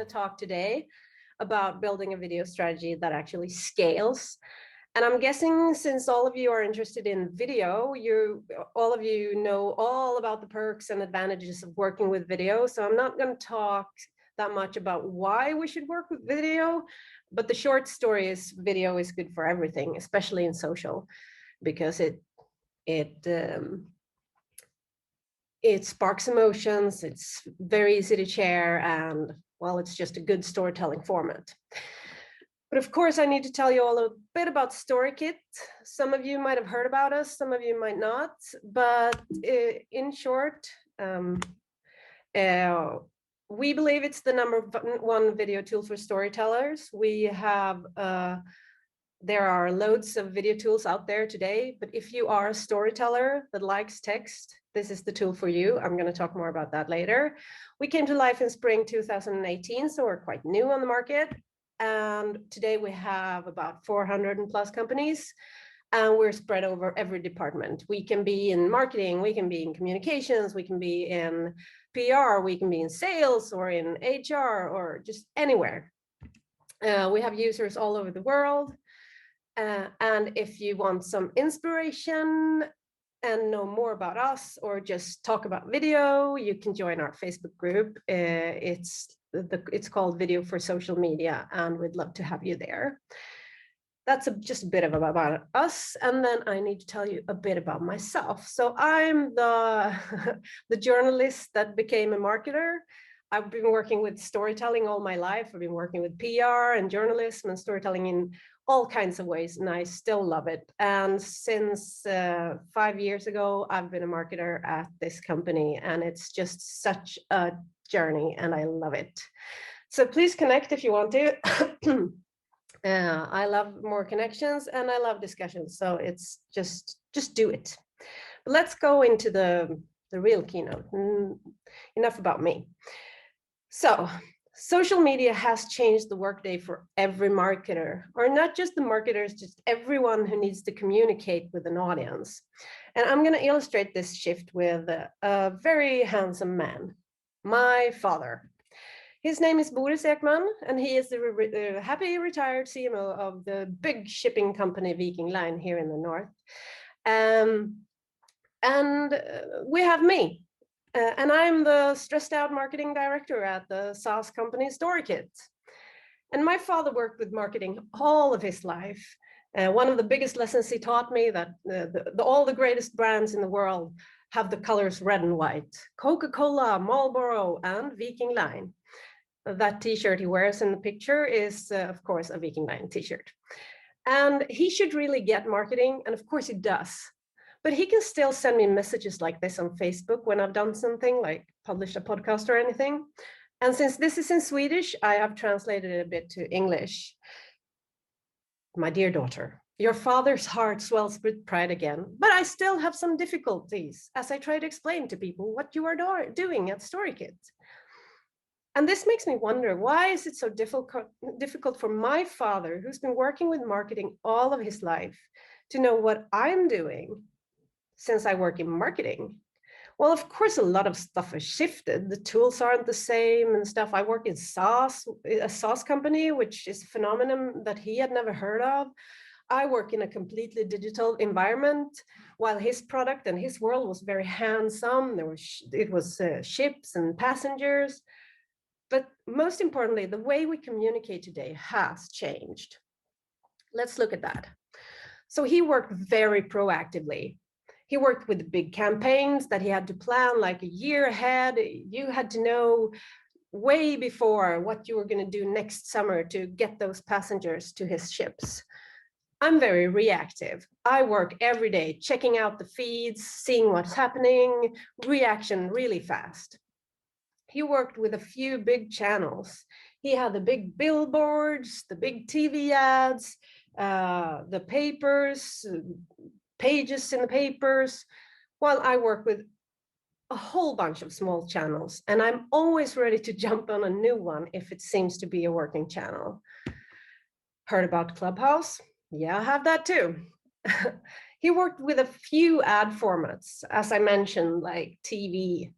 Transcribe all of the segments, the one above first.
to talk today about building a video strategy that actually scales. And I'm guessing since all of you are interested in video, all of you know all about the perks and advantages of working with video. So I'm not going to talk that much about why we should work with video, but the short story is video is good for everything, especially in social, because it sparks emotions, it's very easy to share, and well, it's just a good storytelling format. But of course, I need to tell you all a bit about StoryKit. Some of you might have heard about us, some of you might not, but in short, we believe it's the #1 video tool for storytellers. There are loads of video tools out there today, but if you are a storyteller that likes text, this is the tool for you. I'm going to talk more about that later. We came to life in spring 2018, so we're quite new on the market. And today we have about 400 plus companies, and we're spread over every department. We can be in marketing, we can be in communications, we can be in PR, we can be in sales or in HR or just anywhere. We have users all over the world. And if you want some inspiration and know more about us or just talk about video, you can join our Facebook group. It's called Video for Social Media, and we'd love to have you there. That's just a bit about us, and then I need to tell you a bit about myself. So I'm the journalist that became a marketer. I've been working with storytelling all my life. I've been working with PR and journalism and storytelling in all kinds of ways, and I still love it. And since 5 years ago, I've been a marketer at this company, and it's just such a journey, and I love it. So please connect if you want to. I love more connections, and I love discussions. So it's just do it. But let's go into the real keynote. Enough about me. So social media has changed the workday for every marketer, or not just the marketers, just everyone who needs to communicate with an audience. And I'm going to illustrate this shift with a very handsome man, my father. His name is Boris Ekman, and he is the happy retired CMO of the big shipping company Viking Line here in the north. And we have me. And I'm the stressed out marketing director at the SaaS company StoryKit. And my father worked with marketing all of his life. One of the biggest lessons he taught me that all the greatest brands in the world have the colors red and white: Coca-Cola, Marlboro, and Viking Line. That t-shirt he wears in the picture is, of course, a Viking Line t-shirt. And he should really get marketing, and of course he does. But he can still send me messages like this on Facebook when I've done something like published a podcast or anything. And since this is in Swedish, I have translated it a bit to English. My dear daughter, your father's heart swells with pride again, but I still have some difficulties as I try to explain to people what you are doing at StoryKit. And this makes me wonder, why is it so difficult for my father, who's been working with marketing all of his life, to know what I'm doing since I work in marketing? Well, of course, a lot of stuff has shifted. The tools aren't the same and stuff. I work in SaaS, a SaaS company, which is a phenomenon that he had never heard of. I work in a completely digital environment, while his product and his world was very hands-on. It was ships and passengers. But most importantly, the way we communicate today has changed. Let's look at that. So he worked very proactively. He worked with big campaigns that he had to plan like a year ahead. You had to know way before what you were going to do next summer to get those passengers to his ships. I'm very reactive. I work every day, checking out the feeds, seeing what's happening, reaction really fast. He worked with a few big channels. He had the big billboards, the big TV ads, the papers, pages in the papers, while I work with a whole bunch of small channels, and I'm always ready to jump on a new one if it seems to be a working channel. Heard about Clubhouse? Yeah, I have that too. He worked with a few ad formats, as I mentioned, like TV,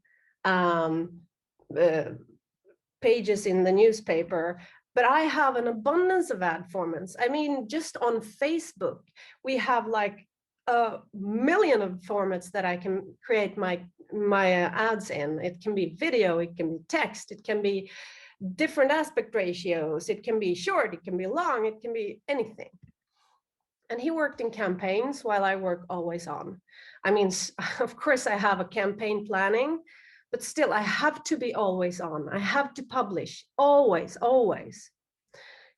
pages in the newspaper, but I have an abundance of ad formats. I mean, just on Facebook, we have like a million of formats that I can create my ads in. It can be video, it can be text, it can be different aspect ratios, it can be short, it can be long, it can be anything. And he worked in campaigns while I work always on. I mean, of course I have a campaign planning, but still I have to be always on. I have to publish always, always.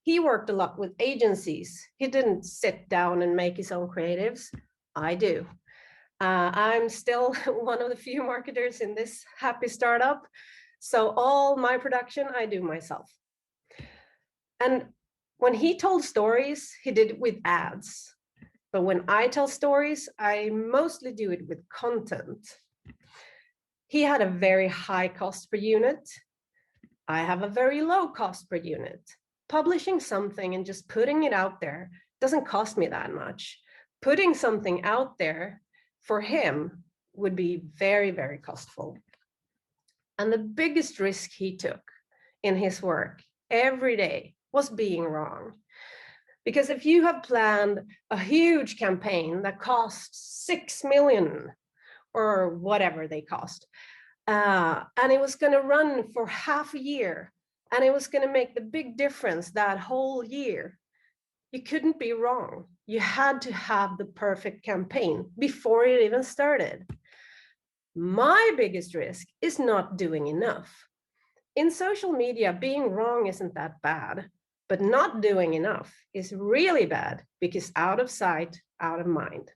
He worked a lot with agencies. He didn't sit down and make his own creatives. I do. I'm still one of the few marketers in this happy startup. So all my production, I do myself. And when he told stories, he did it with ads. But when I tell stories, I mostly do it with content. He had a very high cost per unit. I have a very low cost per unit. Publishing something and just putting it out there doesn't cost me that much. Putting something out there for him would be very, very costful. And the biggest risk he took in his work every day was being wrong. Because if you have planned a huge campaign that costs 6 million or whatever they cost, and it was going to run for half a year, and it was going to make the big difference that whole year, you couldn't be wrong. You had to have the perfect campaign before it even started. My biggest risk is not doing enough. In social media, being wrong isn't that bad, but not doing enough is really bad because out of sight, out of mind.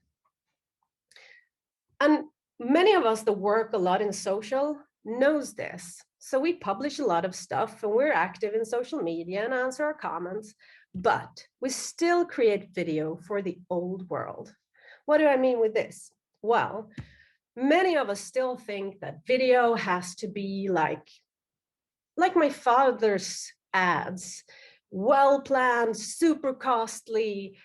And many of us that work a lot in social knows this. So we publish a lot of stuff and we're active in social media and answer our comments, but we still create video for the old world. What do I mean with this? Well, many of us still think that video has to be like my father's ads, well-planned, super costly,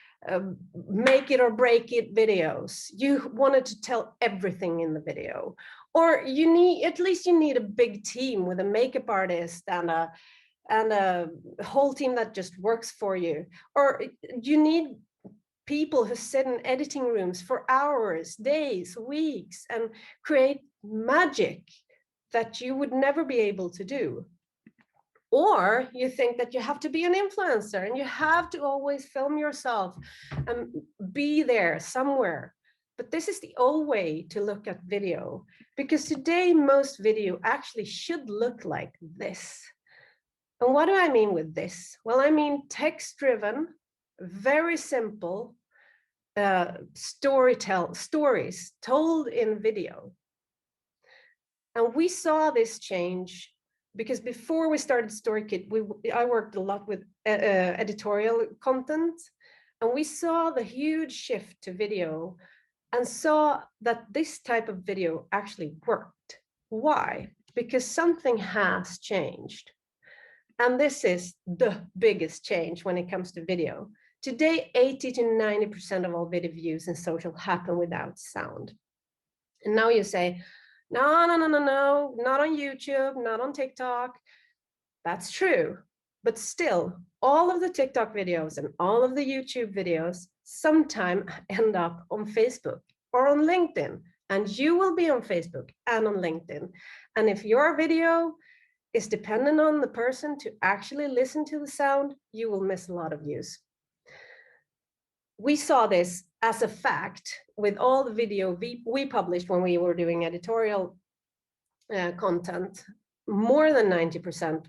make it or break it videos. You wanted to tell everything in the video. Or you need, at least you need a big team with a makeup artist and a whole team that just works for you. Or you need people who sit in editing rooms for hours, days, weeks, and create magic that you would never be able to do. Or you think that you have to be an influencer and you have to always film yourself and be there somewhere. But this is the old way to look at video, because today most video actually should look like this. And what do I mean with this? Well, I mean text-driven, very simple stories told in video. And we saw this change because before we started StoryKit, I worked a lot with editorial content, and we saw the huge shift to video and saw that this type of video actually worked. Why? Because something has changed. And this is the biggest change when it comes to video. Today, 80 to 90% of all video views in social happen without sound. And now you say, no, not on YouTube, not on TikTok. That's true. But still, all of the TikTok videos and all of the YouTube videos sometime end up on Facebook or on LinkedIn. And you will be on Facebook and on LinkedIn. And if your video is dependent on the person to actually listen to the sound, you will miss a lot of views. We saw this as a fact with all the video we published when we were doing editorial content. More than 90%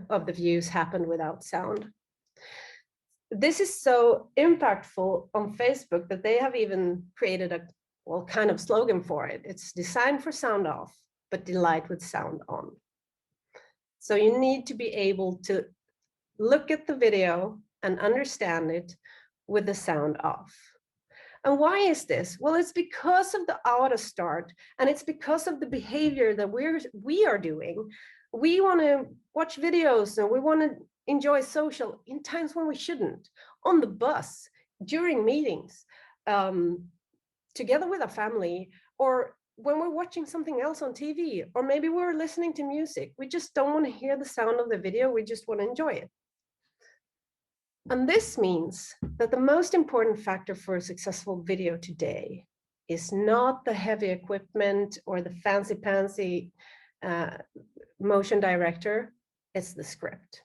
of the views happened without sound. This is so impactful on Facebook that they have even created a kind of slogan for it. It's designed for sound off, but delight with sound on. So you need to be able to look at the video and understand it with the sound off. And why is this? Well, it's because of the auto start, and it's because of the behavior that we are doing. We want to watch videos and we want to enjoy social in times when we shouldn't, on the bus, during meetings, together with a family, or when we're watching something else on TV, or maybe we're listening to music, we just don't want to hear the sound of the video, we just want to enjoy it. And this means that the most important factor for a successful video today is not the heavy equipment or the fancy motion director, it's the script.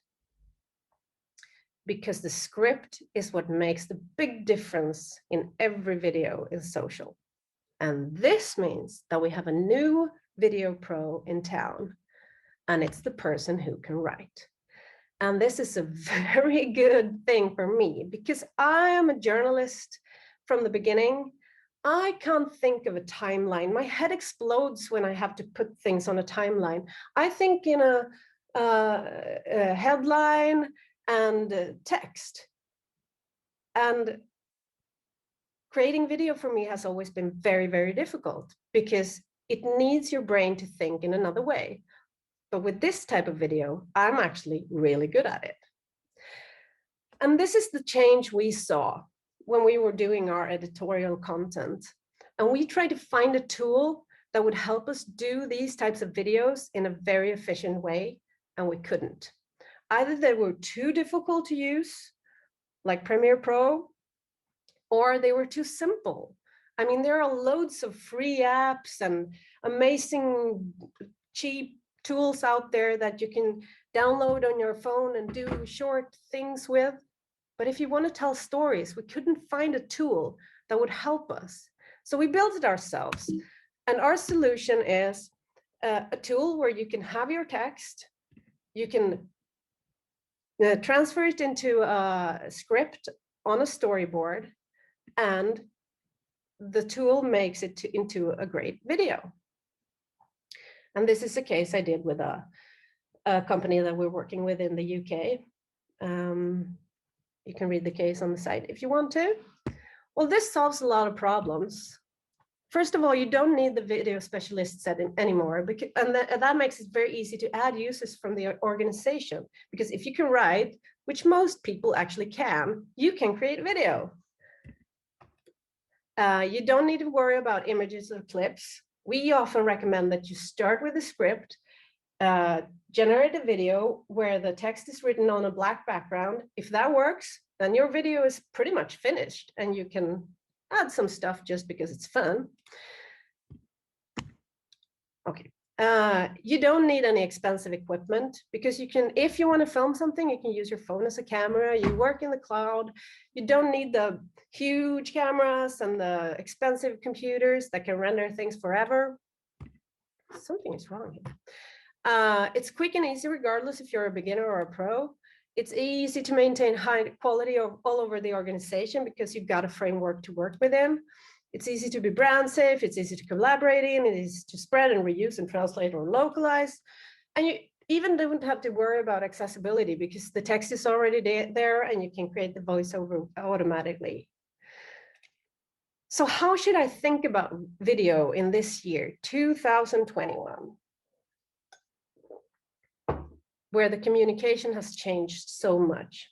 Because the script is what makes the big difference in every video in social. And this means that we have a new video pro in town, and it's the person who can write. And this is a very good thing for me because I am a journalist from the beginning. I can't think of a timeline. My head explodes when I have to put things on a timeline. I think in a headline and text. And creating video for me has always been very, very difficult because it needs your brain to think in another way. But with this type of video, I'm actually really good at it. And this is the change we saw when we were doing our editorial content. And we tried to find a tool that would help us do these types of videos in a very efficient way, and we couldn't. Either they were too difficult to use, like Premiere Pro, or they were too simple. I mean, there are loads of free apps and amazing cheap tools out there that you can download on your phone and do short things with. But if you want to tell stories, we couldn't find a tool that would help us. So we built it ourselves. And our solution is a tool where you can have your text, you can transfer it into a script on a storyboard, and the tool makes it into a great video. And this is a case I did with a company that we're working with in the UK. You can read the case on the site if you want to. Well, this solves a lot of problems. First of all, you don't need the video specialist setting anymore, because, and that makes it very easy to add users from the organization. Because if you can write, which most people actually can, you can create video. You don't need to worry about images or clips. We often recommend that you start with a script, generate a video where the text is written on a black background. If that works, then your video is pretty much finished, and you can add some stuff just because it's fun. Okay. You don't need any expensive equipment because you can, if you want to film something, you can use your phone as a camera. You work in the cloud. You don't need the huge cameras and the expensive computers that can render things forever. Something is wrong here. It's quick and easy regardless if you're a beginner or a pro. It's easy to maintain high quality all over the organization because you've got a framework to work within. It's easy to be brand safe, it's easy to collaborate in, it is to spread and reuse and translate or localize. And you even don't have to worry about accessibility because the text is already there and you can create the voiceover automatically. So how should I think about video in this year, 2021? Where the communication has changed so much?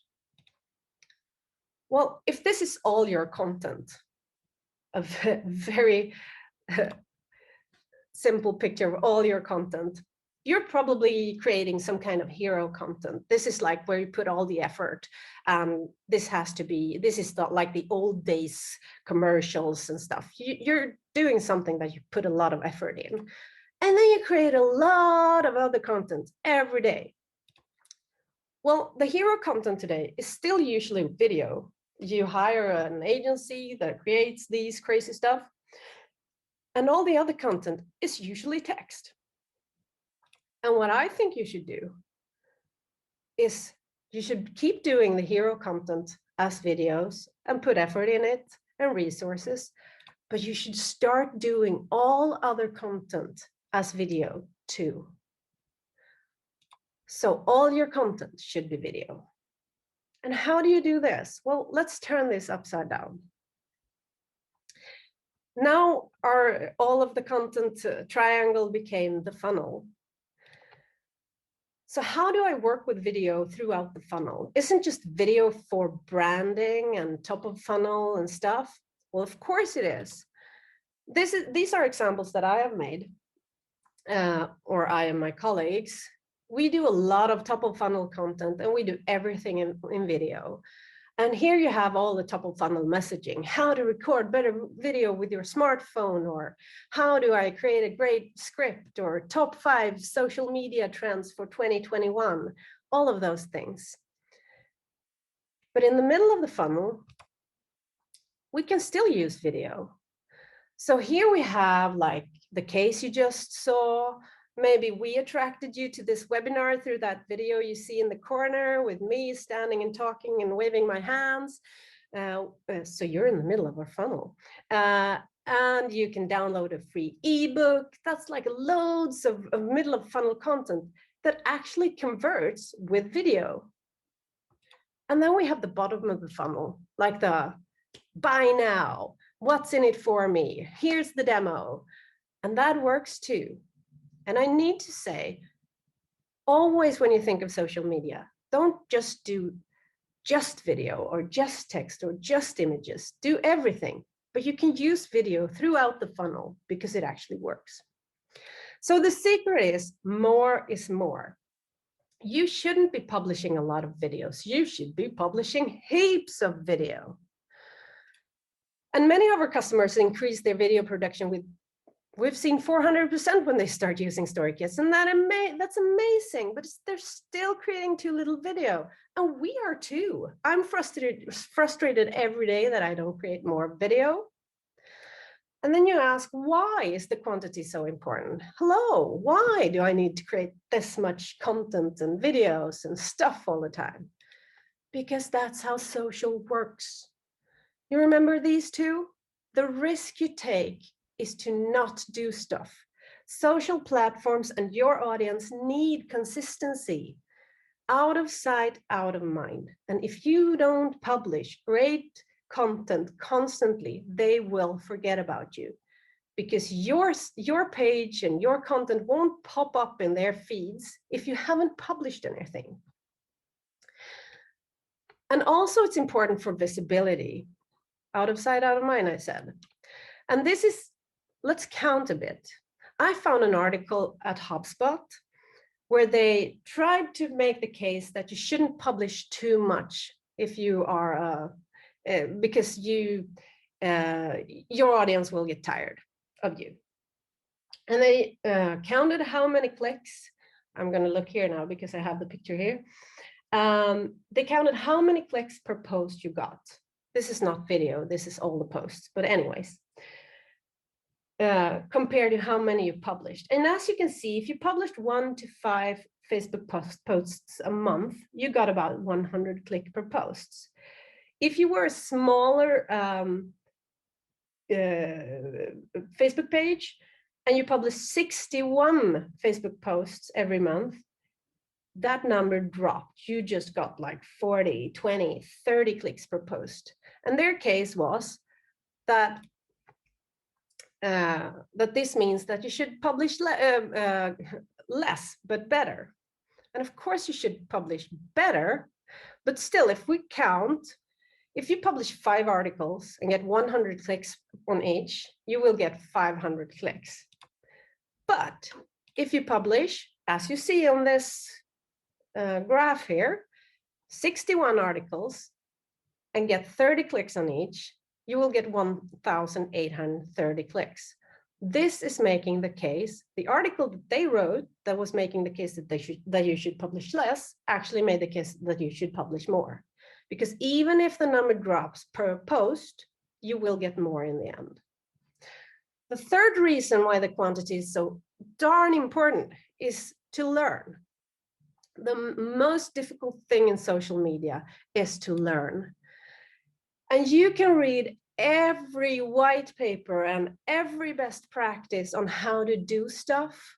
Well, if this is all your content, a very simple picture of all your content, you're probably creating some kind of hero content. This is like where you put all the effort. This is not like the old days commercials and stuff. You're doing something that you put a lot of effort in. And then you create a lot of other content every day. Well, the hero content today is still usually video. You hire an agency that creates these crazy stuff. And all the other content is usually text. And what I think you should do is you should keep doing the hero content as videos and put effort in it and resources, but you should start doing all other content as video too. So all your content should be video. And how do you do this? Well, let's turn this upside down. Now all of the content triangle became the funnel. So how do I work with video throughout the funnel? Isn't just video for branding and top of funnel and stuff? Well, of course it is. These are examples that I have made, or I and my colleagues. We do a lot of top of funnel content, and we do everything in video. And here you have all the top of funnel messaging, how to record better video with your smartphone, or how do I create a great script, or top 5 social media trends for 2021, all of those things. But in the middle of the funnel, we can still use video. So here we have like the case you just saw. Maybe we attracted you to this webinar through that video you see in the corner with me standing and talking and waving my hands. So you're in the middle of our funnel. And you can download a free ebook. That's like loads of middle of funnel content that actually converts with video. And then we have the bottom of the funnel, like the buy now, what's in it for me, here's the demo. And that works too. And I need to say, always when you think of social media, don't just do just video or just text or just images, do everything. But you can use video throughout the funnel because it actually works. So the secret is more is more. You shouldn't be publishing a lot of videos. You should be publishing heaps of video. And many of our customers increase their video production with, we've seen 400% when they start using story kits, and that's amazing, but they're still creating too little video. And we are too. I'm frustrated every day that I don't create more video. And then you ask, why is the quantity so important? Hello, why do I need to create this much content and videos and stuff all the time? Because that's how social works. You remember these two? The risk you take is to not do stuff. Social platforms and your audience need consistency. Out of sight, out of mind. And if you don't publish great content constantly, they will forget about you, because your page and your content won't pop up in their feeds if you haven't published anything. And also it's important for visibility. Out of sight, out of mind, I said. And this is, let's count a bit. I found an article at HubSpot where they tried to make the case that you shouldn't publish too much if you are, because your audience will get tired of you. And they counted how many clicks. I'm going to look here now because I have the picture here. They counted how many clicks per post you got. This is not video, this is all the posts, but anyways, compared to how many you published. And as you can see, if you published 1 to 5 Facebook posts a month, you got about 100 click per posts. If you were a smaller Facebook page and you published 61 Facebook posts every month, that number dropped. You just got like 40, 20, 30 clicks per post. And their case was that that this means that you should publish less, but better. And of course you should publish better, but still, if we count, if you publish 5 articles and get 100 clicks on each, you will get 500 clicks. But if you publish, as you see on this graph here, 61 articles and get 30 clicks on each, you will get 1,830 clicks. This is making the case, the article that they wrote that was making the case that you should publish less actually made the case that you should publish more. Because even if the number drops per post, you will get more in the end. The third reason why the quantity is so darn important is to learn. The most difficult thing in social media is to learn. And you can read every white paper and every best practice on how to do stuff,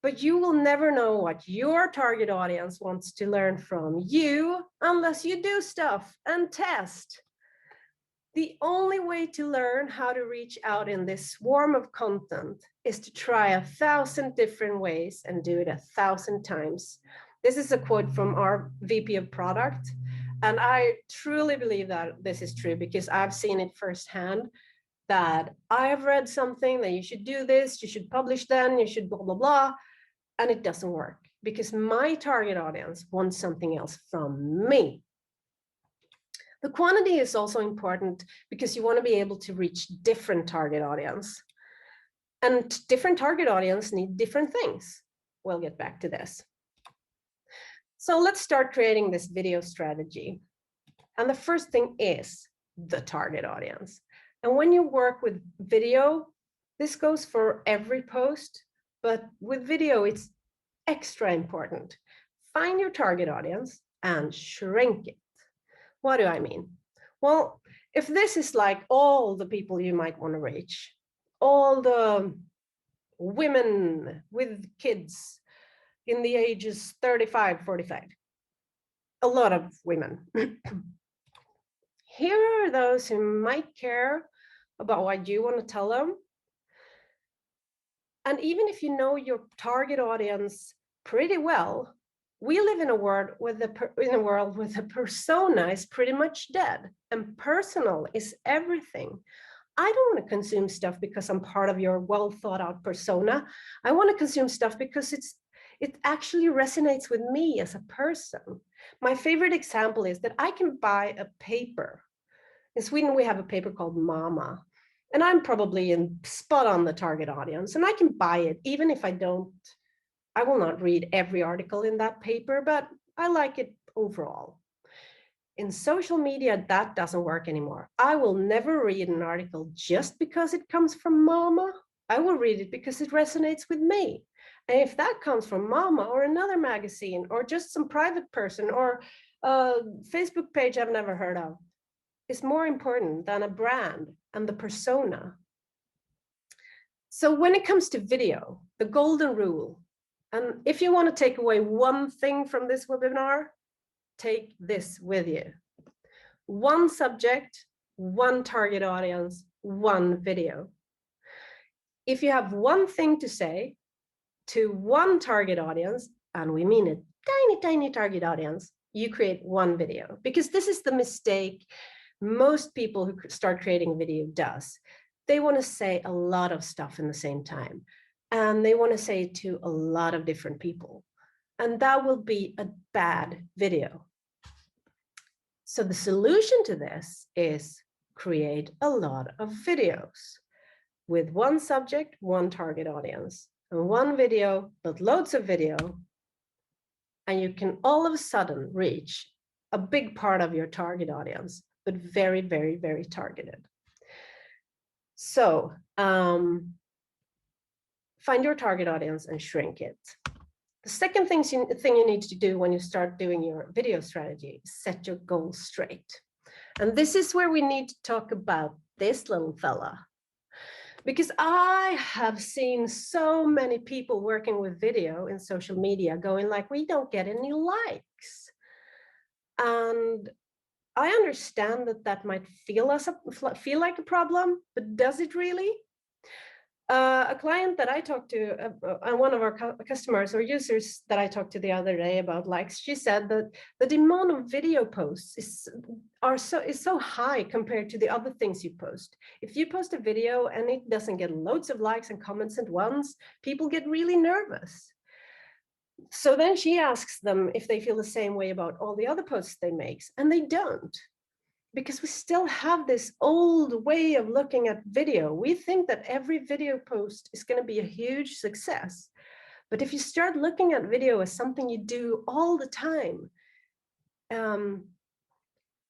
but you will never know what your target audience wants to learn from you unless you do stuff and test. The only way to learn how to reach out in this swarm of content is to try 1,000 different ways and do it 1,000 times. This is a quote from our VP of product. And I truly believe that this is true because I've seen it firsthand, that I've read something, that you should do this, you should publish then, you should blah, blah, blah. And it doesn't work because my target audience wants something else from me. The quantity is also important because you want to be able to reach different target audience. And different target audience need different things. We'll get back to this. So let's start creating this video strategy. And the first thing is the target audience. And when you work with video, this goes for every post, but with video, it's extra important. Find your target audience and shrink it. What do I mean? Well, if this is like all the people you might want to reach, all the women with kids in the ages 35, 45, a lot of women. Here are those who might care about what you want to tell them. And even if you know your target audience pretty well, we live in a world where the persona is pretty much dead and personal is everything. I don't want to consume stuff because I'm part of your well thought out persona. I want to consume stuff because it actually resonates with me as a person. My favorite example is that I can buy a paper. In Sweden, we have a paper called Mama, and I'm probably in spot on the target audience, and I can buy it even if I will not read every article in that paper, but I like it overall. In social media, that doesn't work anymore. I will never read an article just because it comes from Mama. I will read it because it resonates with me. And if that comes from Mama or another magazine or just some private person or a Facebook page I've never heard of, it's more important than a brand and the persona. So when it comes to video, the golden rule, and if you want to take away one thing from this webinar, take this with you. One subject, one target audience, one video. If you have one thing to say to one target audience, and we mean a tiny, tiny target audience, you create one video, because this is the mistake most people who start creating video does. They want to say a lot of stuff in the same time, and they want to say it to a lot of different people, and that will be a bad video. So the solution to this is create a lot of videos with one subject, one target audience, and one video, but loads of video, and you can all of a sudden reach a big part of your target audience, but very, very, very targeted. So find your target audience and shrink it. The second thing you need to do when you start doing your video strategy is set your goals straight. And this is where we need to talk about this little fella. Because I have seen so many people working with video in social media going like, we don't get any likes. And I understand that might feel like a problem, but does it really? A client that I talked to, and one of our customers or users that I talked to the other day about likes, she said that the demand of video posts is so high compared to the other things you post. If you post a video and it doesn't get loads of likes and comments at once, people get really nervous. So then she asks them if they feel the same way about all the other posts they make, and they don't. Because we still have this old way of looking at video. We think that every video post is going to be a huge success. But if you start looking at video as something you do all the time,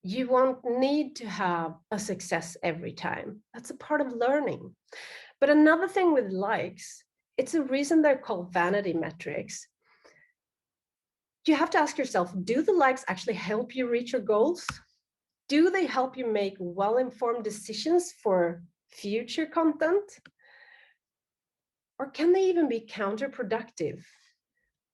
you won't need to have a success every time. That's a part of learning. But another thing with likes, it's a reason they're called vanity metrics. You have to ask yourself, do the likes actually help you reach your goals? Do they help you make well-informed decisions for future content? Or can they even be counterproductive?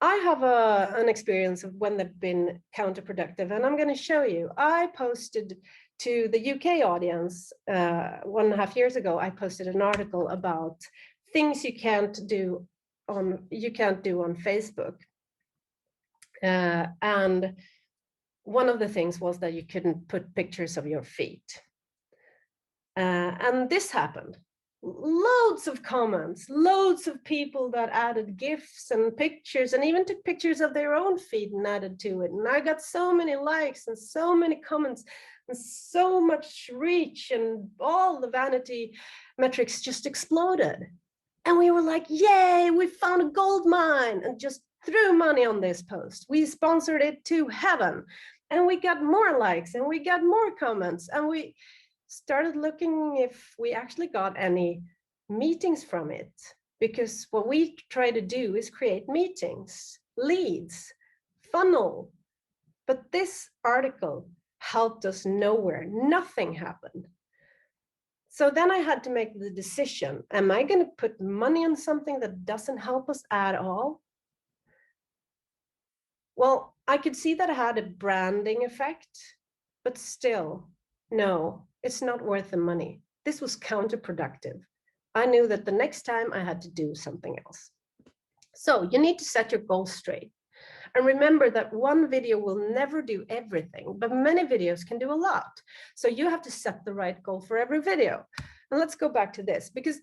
I have an experience of when they've been counterproductive, and I'm going to show you. I posted to the UK audience 1.5 years ago. I posted an article about things you can't do on Facebook, and one of the things was that you couldn't put pictures of your feet. And this happened. Loads of comments, loads of people that added GIFs and pictures and even took pictures of their own feed and added to it. And I got so many likes and so many comments and so much reach, and all the vanity metrics just exploded. And we were like, yay, we found a gold mine, and just threw money on this post. We sponsored it to heaven, and we got more likes and we got more comments, and we started looking if we actually got any meetings from it. Because what we try to do is create meetings, leads, funnel. But this article helped us nowhere. Nothing happened. So then I had to make the decision, am I going to put money on something that doesn't help us at all? Well, I could see that it had a branding effect, but still, no, it's not worth the money. This was counterproductive. I knew that the next time I had to do something else. So you need to set your goals straight. And remember that one video will never do everything, but many videos can do a lot. So you have to set the right goal for every video. And let's go back to this, because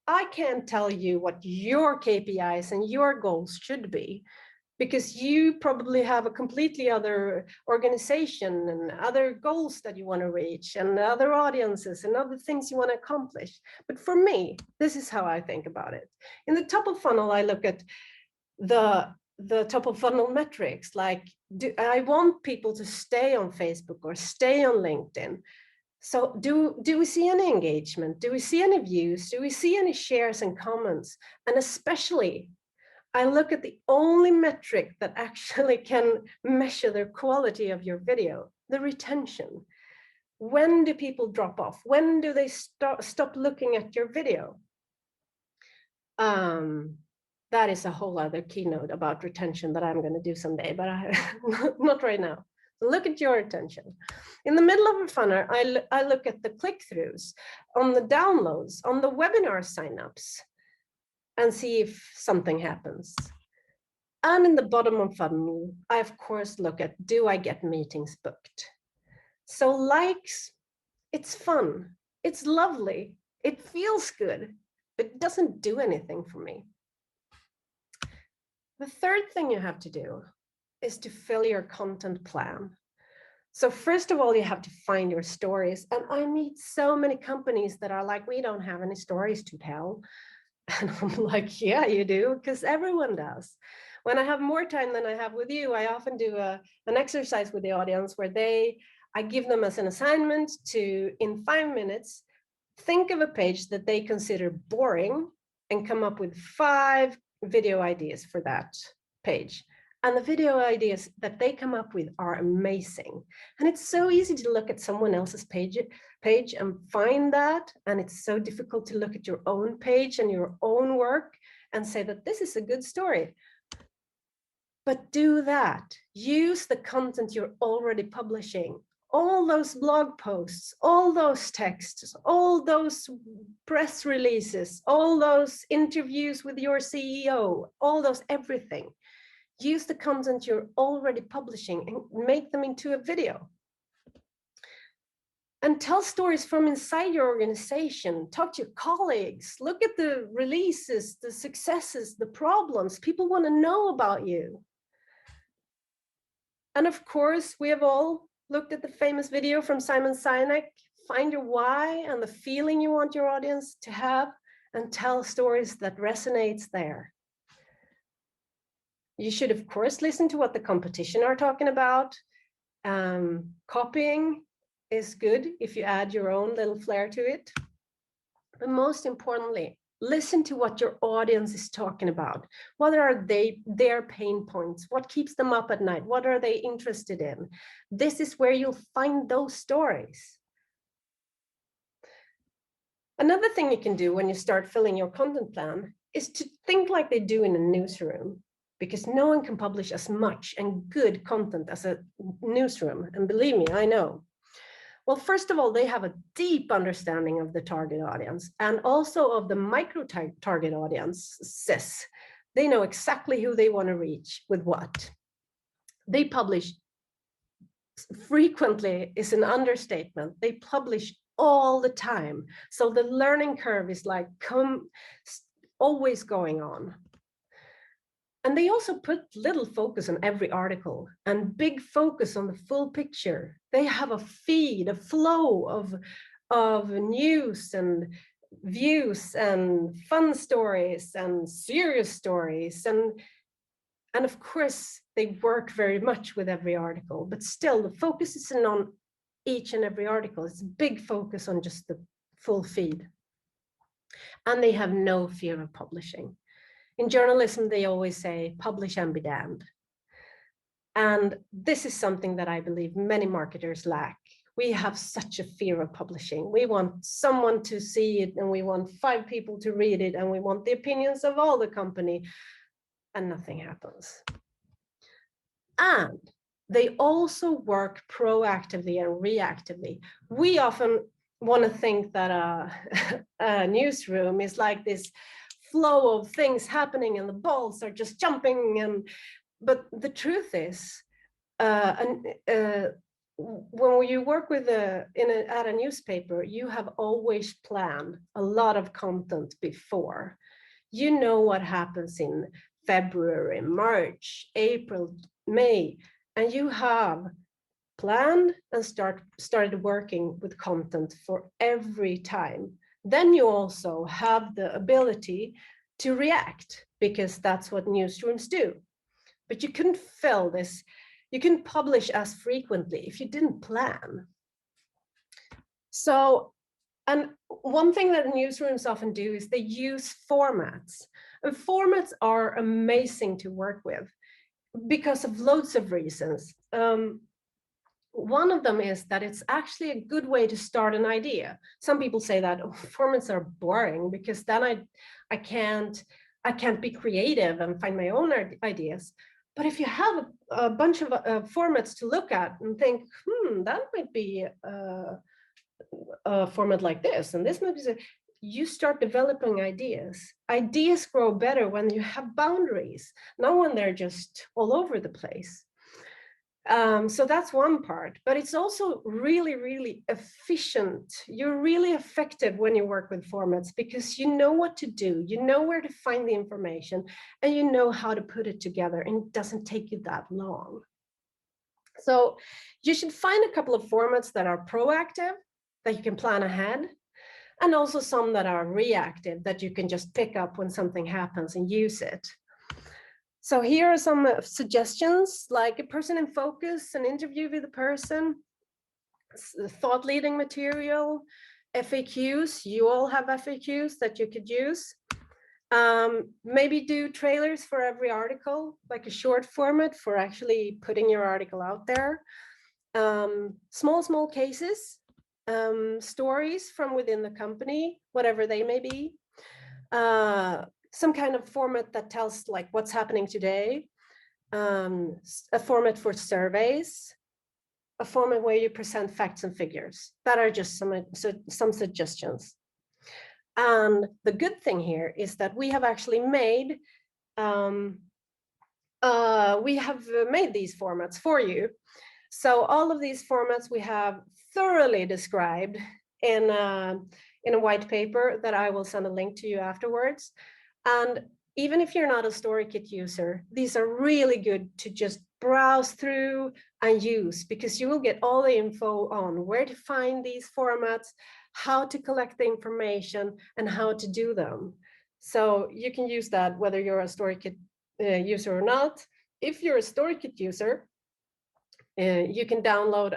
I can't tell you what your KPIs and your goals should be, because you probably have a completely other organization and other goals that you want to reach and other audiences and other things you want to accomplish. But for me, this is how I think about it. In the top of funnel, I look at the top of funnel metrics, like do I want people to stay on Facebook or stay on LinkedIn? So do we see any engagement? Do we see any views? Do we see any shares and comments? And especially, I look at the only metric that actually can measure the quality of your video, the retention. When do people drop off? When do they stop looking at your video? That is a whole other keynote about retention that I'm going to do someday, but not right now. So look at your retention. In the middle of a funnel, I look at the click-throughs, on the downloads, on the webinar signups, and see if something happens. And in the bottom of funnel, I of course look at, do I get meetings booked? So likes, it's fun, it's lovely, it feels good, but it doesn't do anything for me. The third thing you have to do is to fill your content plan. So first of all, you have to find your stories. And I meet so many companies that are like, we don't have any stories to tell. And I'm like, yeah, you do, because everyone does. When I have more time than I have with you, I often do an exercise with the audience where I give them as an assignment to, in 5 minutes, think of a page that they consider boring and come up with 5 video ideas for that page. And the video ideas that they come up with are amazing. And it's so easy to look at someone else's page and find that. And it's so difficult to look at your own page and your own work and say that this is a good story. But do that. Use the content you're already publishing. All those blog posts, all those texts, all those press releases, all those interviews with your CEO, all those everything. Use the content you're already publishing and make them into a video. And tell stories from inside your organization. Talk to your colleagues. Look at the releases, the successes, the problems. People want to know about you. And of course, we have all looked at the famous video from Simon Sinek. Find your why and the feeling you want your audience to have, and tell stories that resonates there. You should, of course, listen to what the competition are talking about. Copying is good if you add your own little flair to it. But most importantly, listen to what your audience is talking about. What are their pain points? What keeps them up at night? What are they interested in? This is where you'll find those stories. Another thing you can do when you start filling your content plan is to think like they do in a newsroom, because no one can publish as much and good content as a newsroom. And believe me, I know. Well, first of all, they have a deep understanding of the target audience and also of the micro target audiences. They know exactly who they want to reach with what. They publish frequently is an understatement. They publish all the time. So the learning curve is like always going on. And they also put little focus on every article and big focus on the full picture. They have a feed, a flow of news and views and fun stories and serious stories. And of course, they work very much with every article, but still the focus isn't on each and every article. It's a big focus on just the full feed. And they have no fear of publishing. In journalism, they always say, publish and be damned. And this is something that I believe many marketers lack. We have such a fear of publishing. We want someone to see it, and we want 5 people to read it, and we want the opinions of all the company, and nothing happens. And they also work proactively and reactively. We often want to think that a newsroom is like this flow of things happening and the balls are just jumping, but the truth is, when you work with at a newspaper, you have always planned a lot of content before. You know what happens in February, March, April, May, and you have planned and started working with content for every time. Then you also have the ability to react, because that's what newsrooms do. But you couldn't fill this, you couldn't publish as frequently if you didn't plan. So, and one thing that newsrooms often do is they use formats. And formats are amazing to work with because of loads of reasons. One of them is that it's actually a good way to start an idea. Some people say that formats are boring because then I can't be creative and find my own ideas. But if you have a bunch of formats to look at and think, that might be a format like this, and this might be, you start developing ideas. Ideas grow better when you have boundaries, not when they're just all over the place. So that's one part, but it's also really, really efficient. You're really effective when you work with formats because you know what to do, you know where to find the information, and you know how to put it together, and it doesn't take you that long. So you should find a couple of formats that are proactive, that you can plan ahead, and also some that are reactive, that you can just pick up when something happens and use it. So here are some suggestions, like a person in focus, an interview with a person, thought leading material, FAQs. You all have FAQs that you could use. Maybe do trailers for every article, like a short format for actually putting your article out there. Small cases, stories from within the company, whatever they may be. Some kind of format that tells like what's happening today, a format for surveys, a format where you present facts and figures. That are just some suggestions. And the good thing here is that we have actually made these formats for you. So all of these formats we have thoroughly described in a white paper that I will send a link to you afterwards. And even if you're not a StoryKit user, these are really good to just browse through and use, because you will get all the info on where to find these formats, how to collect the information, and how to do them. So you can use that whether you're a StoryKit user or not. If you're a StoryKit user, you can download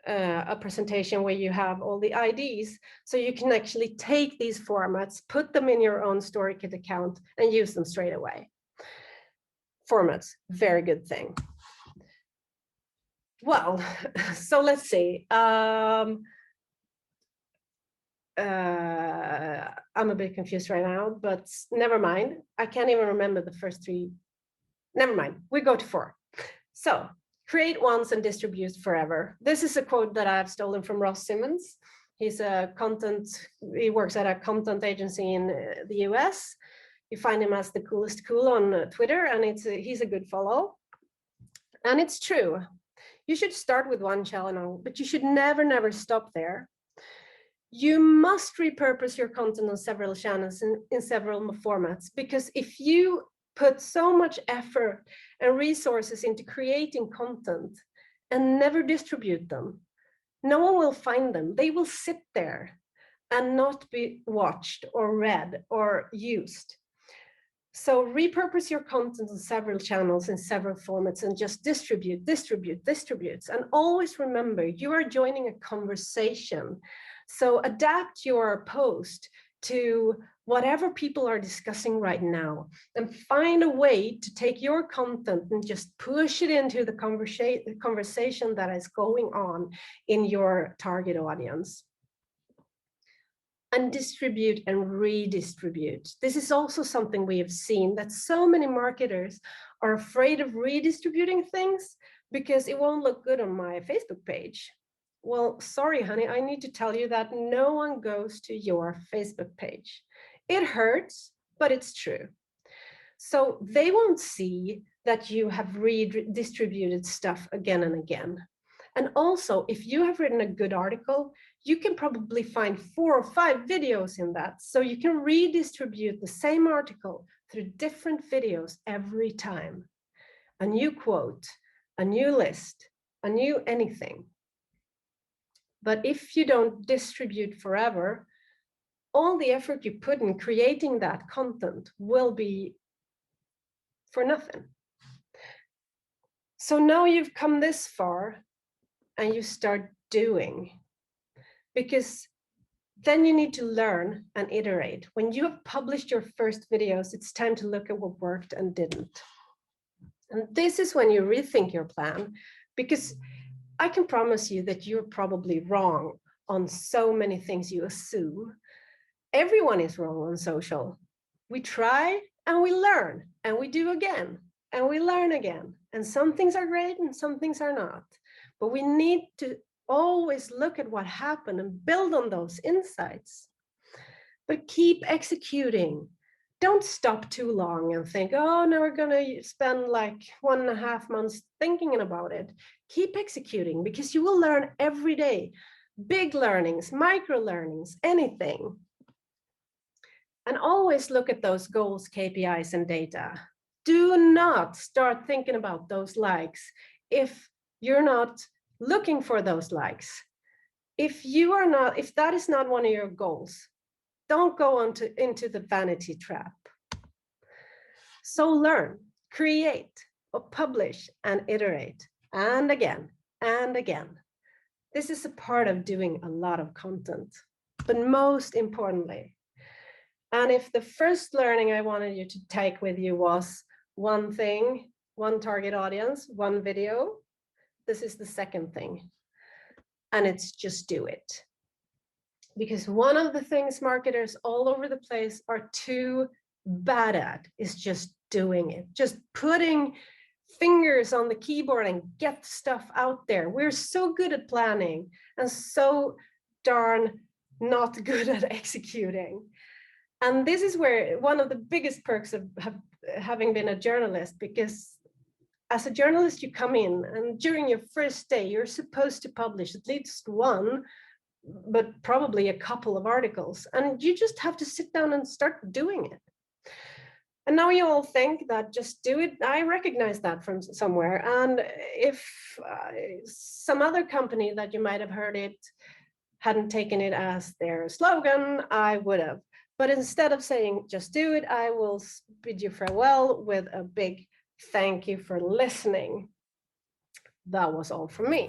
a presentation where you have all the IDs, so you can actually take these formats, put them in your own StoryKit account, and use them straight away. Formats, very good thing. Well, so let's see. I'm a bit confused right now, but never mind. I can't even remember the first 3. Never mind, we go to 4. So, create once and distribute forever. This is a quote that I've stolen from Ross Simmons. He works at a content agency in the US. You find him as the coolest cool on Twitter, and he's a good follow. And it's true. You should start with one channel, but you should never stop there. You must repurpose your content on several channels in several formats, because if you put so much effort and resources into creating content and never distribute them, no one will find them. They will sit there and not be watched or read or used. So repurpose your content on several channels in several formats and just distribute. And always remember, you are joining a conversation. So adapt your post to whatever people are discussing right now, and find a way to take your content and just push it into the conversation that is going on in your target audience. And distribute and redistribute. This is also something we have seen, that so many marketers are afraid of redistributing things because it won't look good on my Facebook page. Well, sorry, honey, I need to tell you that no one goes to your Facebook page. It hurts, but it's true. So they won't see that you have redistributed stuff again and again. And also, if you have written a good article, you can probably find 4 or 5 videos in that. So you can redistribute the same article through different videos every time. A new quote, a new list, a new anything. But if you don't distribute forever, all the effort you put in creating that content will be for nothing. So now you've come this far and you start doing, because then you need to learn and iterate. When you have published your first videos, it's time to look at what worked and didn't. And this is when you rethink your plan, because I can promise you that you're probably wrong on so many things you assume. Everyone is wrong on social. We try and we learn and we do again and we learn again. And some things are great and some things are not. But we need to always look at what happened and build on those insights. But keep executing. Don't stop too long and think, oh, now we're going to spend like 1.5 months thinking about it. Keep executing, because you will learn every day. Big learnings, micro learnings, anything. And always look at those goals, KPIs, and data. Do not start thinking about those likes if you're not looking for those likes. If that is not one of your goals, don't go into the vanity trap. So learn, create, or publish, and iterate, and again, and again. This is a part of doing a lot of content. But most importantly, and if the first learning I wanted you to take with you was one thing, one target audience, one video, this is the second thing. And it's just do it. Because one of the things marketers all over the place are too bad at is just doing it, just putting fingers on the keyboard and get stuff out there. We're so good at planning and so darn not good at executing. And this is where one of the biggest perks of having been a journalist, because as a journalist, you come in and during your first day, you're supposed to publish at least one, but probably a couple of articles. And you just have to sit down and start doing it. And now you all think that just do it. I recognize that from somewhere. And if some other company that you might have heard it hadn't taken it as their slogan, I would have. But instead of saying just do it, I will bid you farewell with a big thank you for listening. That was all from me.